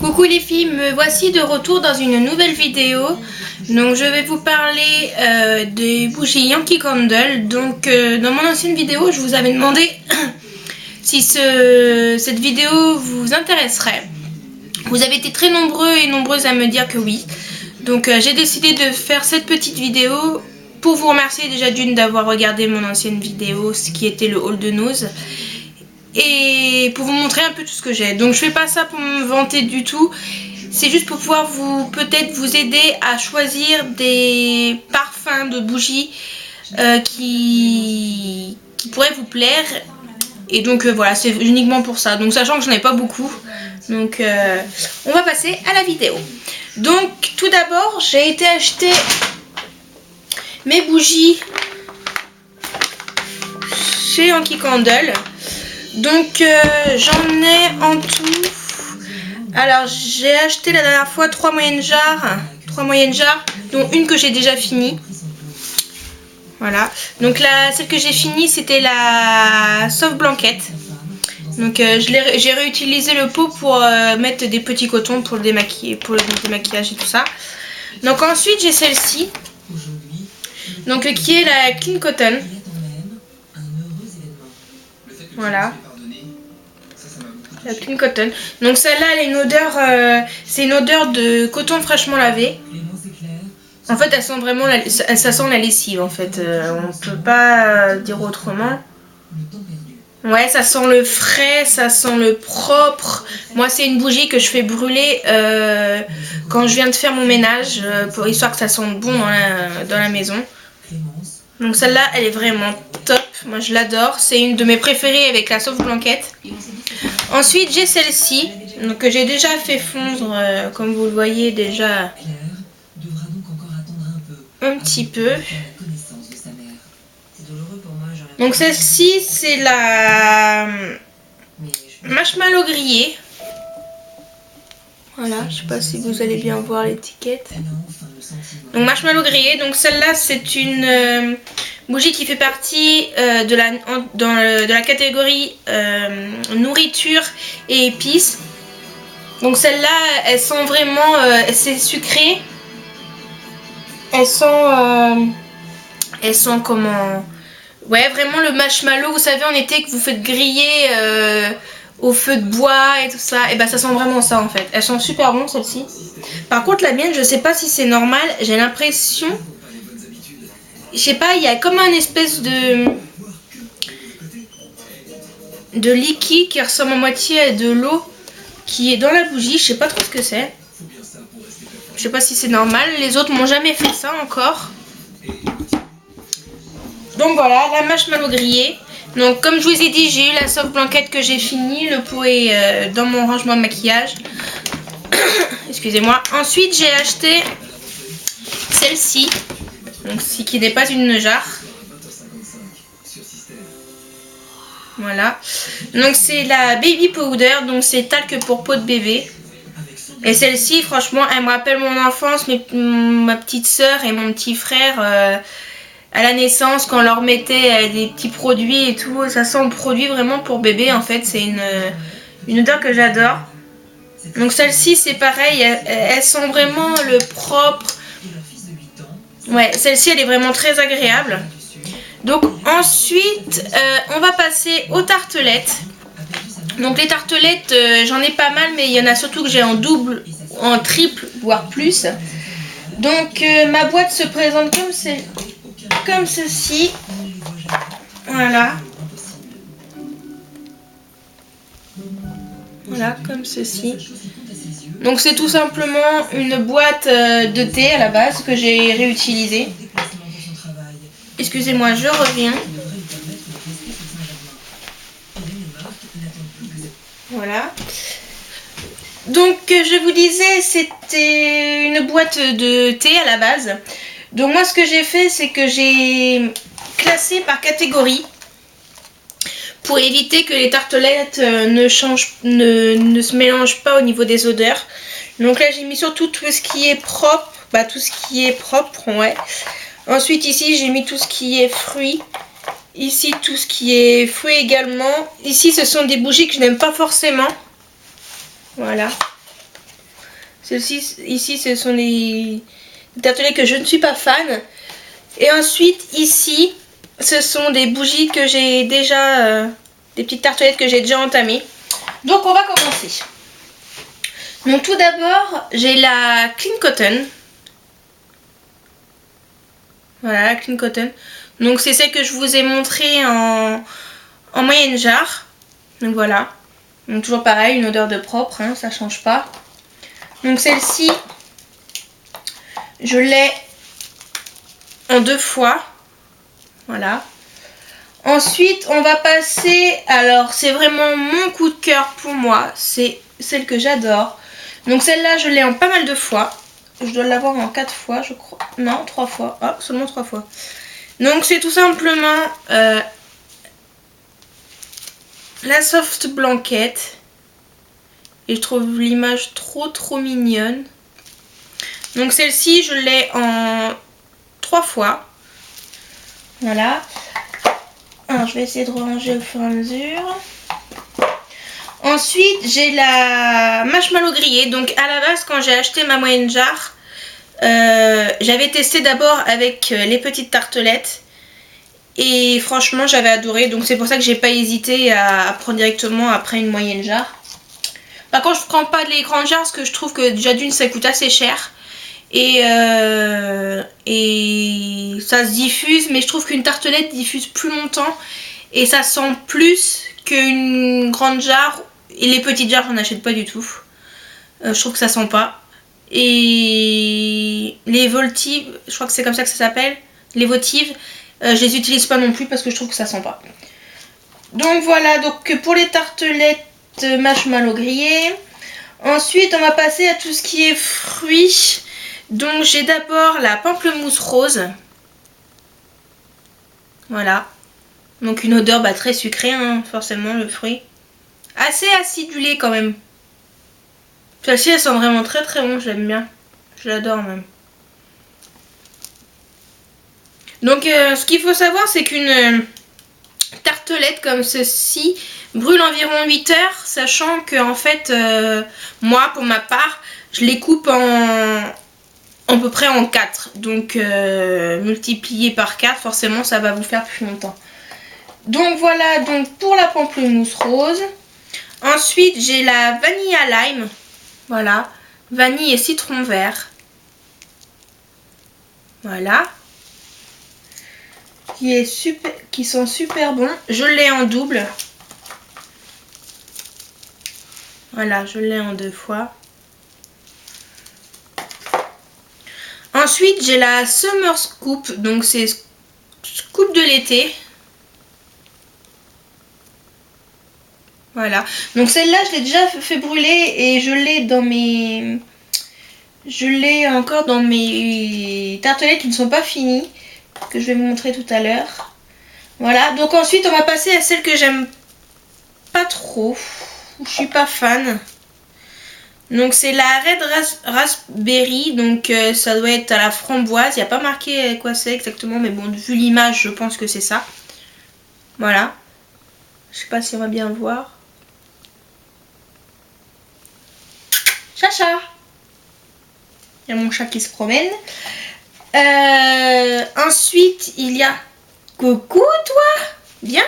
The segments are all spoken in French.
Coucou les filles, me voici de retour dans une nouvelle vidéo. Donc je vais vous parler des bougies Yankee Candle. Donc dans mon ancienne vidéo, je vous avais demandé si cette vidéo vous intéresserait. Vous avez été très nombreux et nombreuses à me dire que oui. Donc j'ai décidé de faire cette petite vidéo pour vous remercier déjà d'une d'avoir regardé mon ancienne vidéo, ce qui était le haul de nose. Et pour vous montrer un peu tout ce que j'ai. Donc je fais pas ça pour me vanter du tout. C'est juste pour pouvoir peut-être vous aider à choisir des parfums de bougies qui pourraient vous plaire. Et donc voilà, c'est uniquement pour ça. Donc sachant que j'en ai pas beaucoup. Donc on va passer à la vidéo. Donc tout d'abord, j'ai été acheter mes bougies chez Yankee Candle. Donc j'en ai en tout. Alors j'ai acheté la dernière fois 3 moyennes jarres, dont une que j'ai déjà finie. Voilà. Donc celle que j'ai finie, c'était la Soft Blanket. Donc j'ai réutilisé le pot pour mettre des petits cotons pour le démaquillage et tout ça. Donc ensuite j'ai celle-ci. Donc qui est la Clean Cotton. Voilà. La Clean Cotton. Donc celle-là, elle a une odeur, c'est une odeur de coton fraîchement lavé. En fait, elle sent vraiment, ça sent la lessive en fait. On peut pas dire autrement. Ouais, ça sent le frais, ça sent le propre. Moi, c'est une bougie que je fais brûler quand je viens de faire mon ménage, pour histoire que ça sente bon dans la maison. Donc celle-là, elle est vraiment top. Moi, je l'adore. C'est une de mes préférées avec la Soft Blanket. Ensuite, j'ai celle-ci, donc que j'ai déjà fait fondre, comme vous le voyez déjà un petit peu. Donc celle-ci, c'est la marshmallow grillé. Voilà, je sais pas si vous allez bien voir l'étiquette. Donc marshmallow grillé, donc celle-là c'est une bougie qui fait partie de la catégorie nourriture et épices. Donc celle-là, elle sent vraiment, c'est sucré. Elle sent comment... Ouais, vraiment le marshmallow, vous savez en été que vous faites griller au feu de bois et tout ça, et bah ça sent vraiment ça en fait. Elles sont super bonnes celle-ci. Par contre la mienne, je sais pas si c'est normal, j'ai l'impression, je sais pas, il y a comme un espèce de liquide qui ressemble à moitié à de l'eau qui est dans la bougie, je sais pas trop ce que c'est. Je sais pas si c'est normal, les autres m'ont jamais fait ça encore. Donc voilà, la marshmallow grillée. Donc comme je vous ai dit, j'ai eu la Soft Blanket que j'ai fini. Le pot est dans mon rangement de maquillage. Excusez-moi. Ensuite j'ai acheté celle-ci. Donc qui n'est pas une jarre. Voilà. Donc c'est la Baby Powder. Donc c'est talc pour peau de bébé. Et celle-ci, franchement, elle me rappelle mon enfance, ma petite soeur et mon petit frère. À la naissance, quand on leur mettait des petits produits et tout, ça sent le produit vraiment pour bébé en fait, c'est une odeur que j'adore. Donc celle-ci c'est pareil, elle sent vraiment le propre. Ouais, celle-ci elle est vraiment très agréable. Donc ensuite, on va passer aux tartelettes. Donc les tartelettes, j'en ai pas mal, mais il y en a surtout que j'ai en double, en triple, voire plus. Donc ma boîte se présente comme ceci. Voilà. Voilà, comme ceci. Donc c'est tout simplement une boîte de thé à la base que j'ai réutilisée. Excusez-moi, je reviens. Voilà. Donc je vous disais, c'était une boîte de thé à la base. Donc moi ce que j'ai fait, c'est que j'ai classé par catégorie pour éviter que les tartelettes ne se mélangent pas au niveau des odeurs. Donc là j'ai mis surtout tout ce qui est propre, ouais. Ensuite ici j'ai mis tout ce qui est fruits. Ici tout ce qui est fruits également. Ici ce sont des bougies que je n'aime pas forcément. Voilà. Celles-ci, ici, ce sont les tartelettes que je ne suis pas fan. Et ensuite, ici, ce sont des bougies que j'ai déjà... des petites tartelettes que j'ai déjà entamées. Donc, on va commencer. Donc, tout d'abord, j'ai la Clean Cotton. Voilà, la Clean Cotton. Donc, c'est celle que je vous ai montrée en moyenne jarre. Donc, voilà. Donc, toujours pareil, une odeur de propre, hein, ça change pas. Donc, celle-ci, je l'ai en 2 fois. Voilà. Ensuite, on va passer... Alors, c'est vraiment mon coup de cœur pour moi. C'est celle que j'adore. Donc, celle-là, je l'ai en pas mal de fois. Je dois l'avoir en 4 fois, je crois. Non, 3 fois. Ah, seulement 3 fois. Donc, c'est tout simplement la Soft Blanket. Et je trouve l'image trop mignonne. Donc, celle-ci, je l'ai en 3 fois. Voilà. Alors, je vais essayer de ranger au fur et à mesure. Ensuite, j'ai la marshmallow grillée. Donc, à la base, quand j'ai acheté ma moyenne jarre, j'avais testé d'abord avec les petites tartelettes. Et franchement, j'avais adoré. Donc, c'est pour ça que j'ai pas hésité à prendre directement après une moyenne jarre. Par contre, je prends pas les grandes jarres parce que je trouve que déjà d'une, ça coûte assez cher. Et ça se diffuse, mais je trouve qu'une tartelette diffuse plus longtemps et ça sent plus qu'une grande jarre. Et les petites jarres, j'en achète pas du tout. Je trouve que ça sent pas. Et les voltives, je crois que c'est comme ça que ça s'appelle, les votives, je les utilise pas non plus parce que je trouve que ça sent pas. Donc voilà, donc pour les tartelettes marshmallow grillées. Ensuite, on va passer à tout ce qui est fruits. Donc j'ai d'abord la pamplemousse rose. Voilà. Donc une odeur très sucrée, hein, forcément, le fruit. Assez acidulé quand même. Celle-ci, elle sent vraiment très bon, j'aime bien. Je l'adore même. Donc ce qu'il faut savoir, c'est qu'une tartelette comme ceci brûle environ 8 heures, sachant que en fait, moi, pour ma part, je les coupe à peu près en 4. Donc multiplié par 4, forcément ça va vous faire plus longtemps. Donc voilà, donc pour la pamplemousse rose. Ensuite j'ai la vanille à lime. Voilà, vanille et citron vert. Voilà. Qui sont super bons. Je l'ai en double. Voilà, je l'ai en 2 fois. Ensuite, j'ai la Summer Scoop. Donc, c'est scoop de l'été. Voilà. Donc, celle-là, je l'ai déjà fait brûler et je l'ai dans mes... Je l'ai encore dans mes tartelettes qui ne sont pas finies. Que je vais vous montrer tout à l'heure. Voilà. Donc, ensuite, on va passer à celle que j'aime pas trop. Je suis pas fan. Donc c'est la Red Raspberry, donc ça doit être à la framboise, il n'y a pas marqué quoi c'est exactement, mais bon, vu l'image, je pense que c'est ça. Voilà. Je sais pas si on va bien voir. Chacha. Il y a mon chat qui se promène. Ensuite, il y a... Coucou toi. Bien.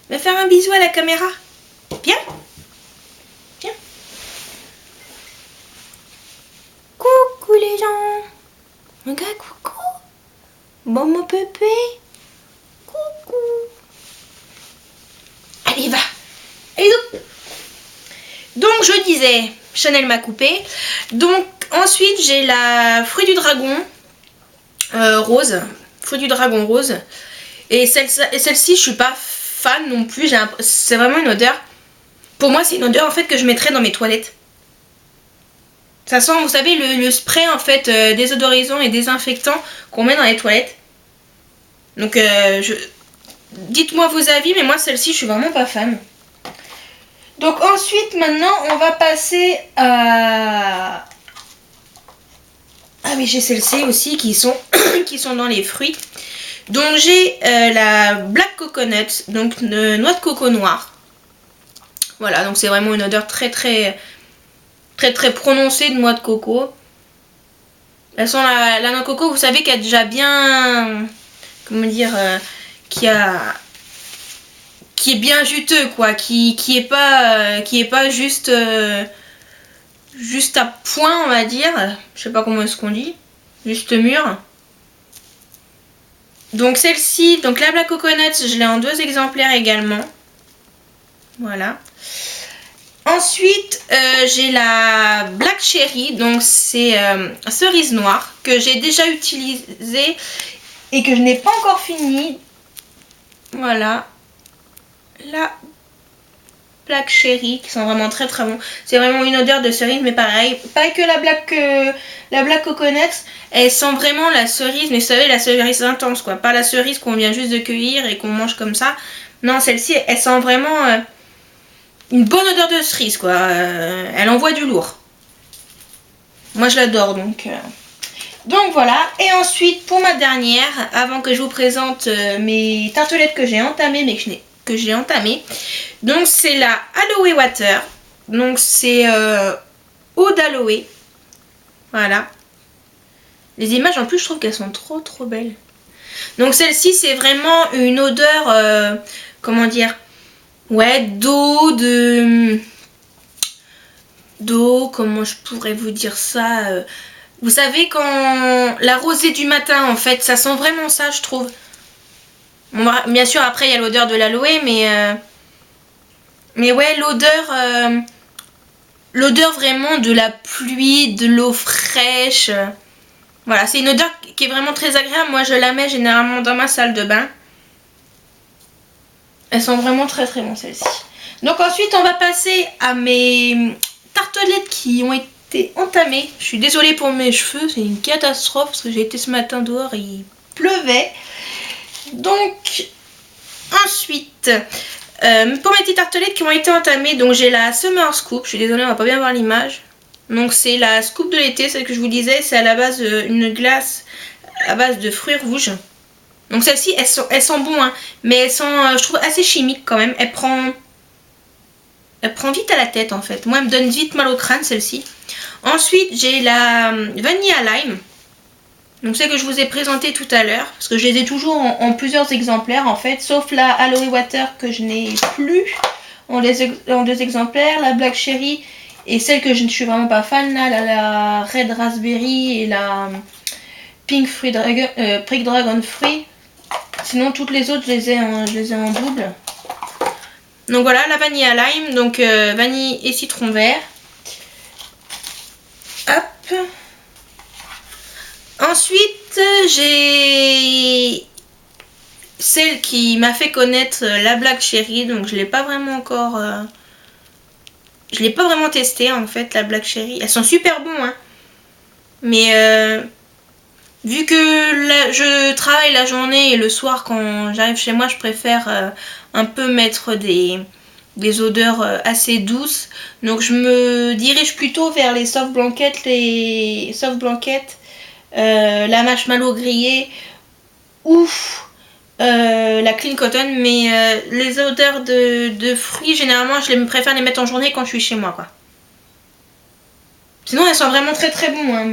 Va faire un bisou à la caméra. Bien. Coucou les gens. Regarde, coucou. Bon mon pépé. Coucou. Allez, va. Allez, donc je disais, Chanel m'a coupé. Donc ensuite j'ai la fruit du dragon rose. Fruit du dragon rose. Et celle-ci, je suis pas fan non plus. C'est vraiment une odeur. Pour moi, c'est une odeur en fait que je mettrais dans mes toilettes. Ça sent, vous savez, le spray en fait désodorisant et désinfectant qu'on met dans les toilettes. Donc, dites-moi vos avis, mais moi, celle-ci, je suis vraiment pas fan. Donc, ensuite, maintenant, on va passer à... Ah oui, j'ai celle-ci aussi qui sont, qui sont dans les fruits. Donc, j'ai la Black Coconut, donc noix de coco noire. Voilà, donc c'est vraiment une odeur très prononcée de noix de coco. Elles sont la noix de coco, vous savez qu'elle est déjà bien, comment dire, qui est bien juteux quoi, qui est pas juste juste à point on va dire, je sais pas comment est-ce qu'on dit, juste mûr. Donc celle-ci, donc la Black Coconut, je l'ai en 2 exemplaires également. Voilà. Ensuite, j'ai la Black Cherry, donc c'est cerise noire que j'ai déjà utilisée et que je n'ai pas encore fini. Voilà. La Black Cherry qui sont vraiment très bons. C'est vraiment une odeur de cerise, mais pareil que la Black Coconut, elles sent vraiment la cerise, mais vous savez la cerise intense quoi, pas la cerise qu'on vient juste de cueillir et qu'on mange comme ça. Non, celle-ci, elle sent vraiment une bonne odeur de cerise quoi. Elle envoie du lourd. Moi je l'adore donc voilà. Et ensuite pour ma dernière, avant que je vous présente mes tartelettes que j'ai entamées mais que j'ai entamées, donc c'est la Aloe Water. Donc c'est eau d'aloe. Voilà. Les images en plus je trouve qu'elles sont trop belles. Donc celle-ci c'est vraiment une odeur comment dire, ouais, d'eau, comment je pourrais vous dire ça, vous savez quand la rosée du matin en fait, ça sent vraiment ça je trouve. Bon, bien sûr après il y a l'odeur de l'aloe mais ouais, l'odeur vraiment de la pluie, de l'eau fraîche. Voilà, c'est une odeur qui est vraiment très agréable. Moi je la mets généralement dans ma salle de bain. Elles sont vraiment très bon celles-ci. Donc ensuite on va passer à mes tartelettes qui ont été entamées. Je suis désolée pour mes cheveux, c'est une catastrophe parce que j'ai été ce matin dehors et il pleuvait. Donc ensuite, pour mes petites tartelettes qui ont été entamées, donc j'ai la Summer Scoop. Je suis désolée, on va pas bien voir l'image. Donc c'est la scoop de l'été, celle que je vous disais, c'est à la base une glace à base de fruits rouges. Donc celle-ci, elles sont bon, hein, mais elles sont, je trouve, assez chimiques quand même. Elle prend vite à la tête en fait. Moi, elle me donne vite mal au crâne celle-ci. Ensuite, j'ai la Vanilla Lime. Donc celle que je vous ai présentée tout à l'heure, parce que je les ai toujours en plusieurs exemplaires en fait, sauf la Aloe Water que je n'ai plus en 2 exemplaires, la Black Cherry et celle que je ne suis vraiment pas fan là, la Red Raspberry et la Pink Dragon Free. Sinon toutes les autres je les ai en double. Donc voilà, la Vanilla Lime, donc vanille et citron vert. Hop. Ensuite, j'ai celle qui m'a fait connaître la Black Cherry, donc je l'ai pas vraiment encore... je l'ai pas vraiment testé en fait, la Black Cherry. Elles sont super bon, hein. Mais vu que je travaille la journée et le soir quand j'arrive chez moi, je préfère un peu mettre des odeurs assez douces. Donc je me dirige plutôt vers les soft blankets, la marshmallow grillée ou la clean cotton, mais les odeurs de fruits généralement je préfère les mettre en journée quand je suis chez moi quoi. Sinon elles sont vraiment très bons, hein,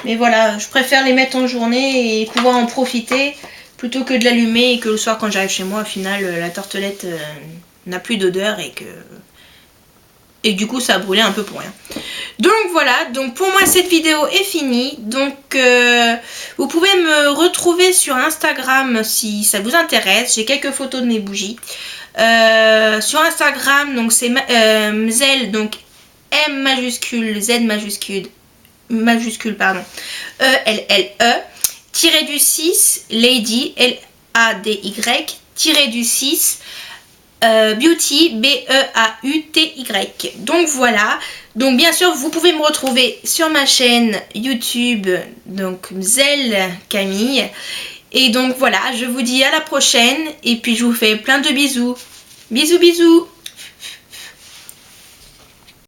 mais voilà, je préfère les mettre en journée et pouvoir en profiter plutôt que de l'allumer et que le soir quand j'arrive chez moi au final la tartelette n'a plus d'odeur et du coup ça a brûlé un peu pour rien. Donc voilà, donc pour moi cette vidéo est finie. Donc vous pouvez me retrouver sur Instagram si ça vous intéresse. J'ai quelques photos de mes bougies. Sur Instagram, donc c'est Mzelle, donc M majuscule, Z majuscule pardon, E-L-L-E, tiré du 6, Lady, L-A-D-Y, tiré du 6, Beauty, B-E-A-U-T-Y. Donc voilà, donc bien sûr vous pouvez me retrouver sur ma chaîne YouTube, donc Mzelle Camille. Et donc voilà, je vous dis à la prochaine et puis je vous fais plein de bisous. Bisous bisous.